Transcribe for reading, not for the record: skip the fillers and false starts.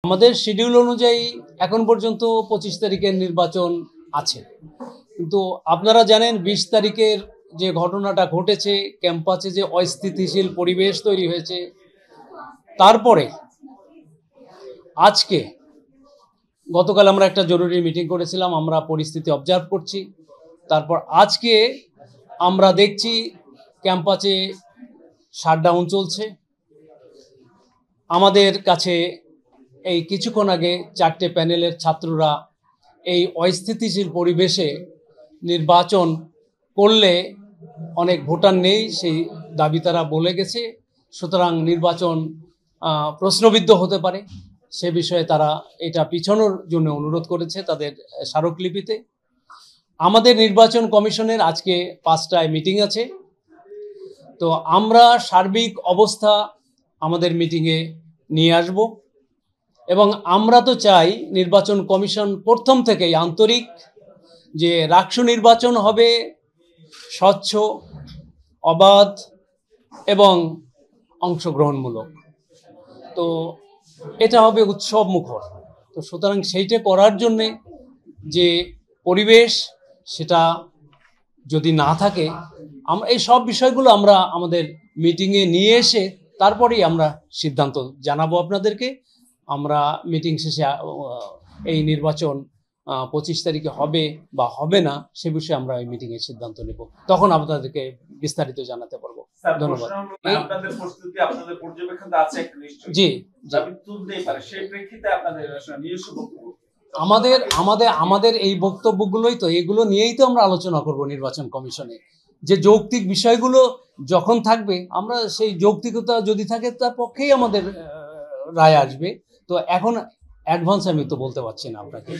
আমাদের শিডিউল অনুযায়ী এখন পর্যন্ত 25 তারিখের নির্বাচন আছে, কিন্তু আপনারা জানেন 20 তারিখের যে ঘটনাটা ঘটেছে, ক্যাম্পাসে যে অস্থিতিশীল পরিবেশ তৈরি হয়েছে, তারপরে আজকে গতকাল আমরা একটা জরুরি মিটিং করেছিলাম, আমরা পরিস্থিতি অবজার্ভ করছি। তারপর আজকে আমরা দেখছি ক্যাম্পাসে শাটডাউন চলছে। আমাদের কাছে এই কিছুক্ষণ আগে 4টে প্যানেলের ছাত্ররা এই অস্থিতিশীল পরিবেশে নির্বাচন করলে অনেক ভোটার নেই, সেই দাবি তারা বলে গেছে। সুতরাং নির্বাচন প্রশ্নবিদ্ধ হতে পারে, সে বিষয়ে তারা এটা পিছানোর জন্য অনুরোধ করেছে তাদের স্মারকলিপিতে। আমাদের নির্বাচন কমিশনের আজকে 5টায় মিটিং আছে, তো আমরা সার্বিক অবস্থা আমাদের মিটিংয়ে নিয়ে আসব এবং আমরা তো চাই নির্বাচন কমিশন প্রথম থেকেই আন্তরিক যে রাষ্ট্র নির্বাচন হবে স্বচ্ছ, অবাধ এবং অংশগ্রহণমূলক। তো এটা হবে উৎসব মুখর। তো সুতরাং সেইটা করার জন্যে যে পরিবেশ, সেটা যদি না থাকে, আমরা এই সব বিষয়গুলো আমরা আমাদের মিটিংয়ে নিয়ে এসে তারপরেই আমরা সিদ্ধান্ত জানাবো আপনাদেরকে। আমরা মিটিং শেষে এই নির্বাচন 25 তারিখে হবে বা হবে না সে বিষয়ে আমরা এই মিটিংয়ে সিদ্ধান্ত নেব, তখন আপনাদেরকে বিস্তারিত জানাতে পারবো। ধন্যবাদ। আপনাদের প্রস্তুতি, আপনাদের পর্যবেক্ষণ আছে নিশ্চয়ই। জি, তুলতেই পারে, সেই প্রেক্ষিতে আপনাদের নিজস্ব বক্তব্য। আমাদের এই বক্তব্যগুলোই তো, এগুলো নিয়েই তো আমরা আলোচনা করব নির্বাচন কমিশনে। যে যৌক্তিক বিষয়গুলো যখন থাকবে, আমরা সেই যৌক্তিকতা যদি থাকে তার পক্ষেই আমাদের রায় আসবে। তো এখন অ্যাডভান্স আমি তো বলতে পারছি না আপনাকে।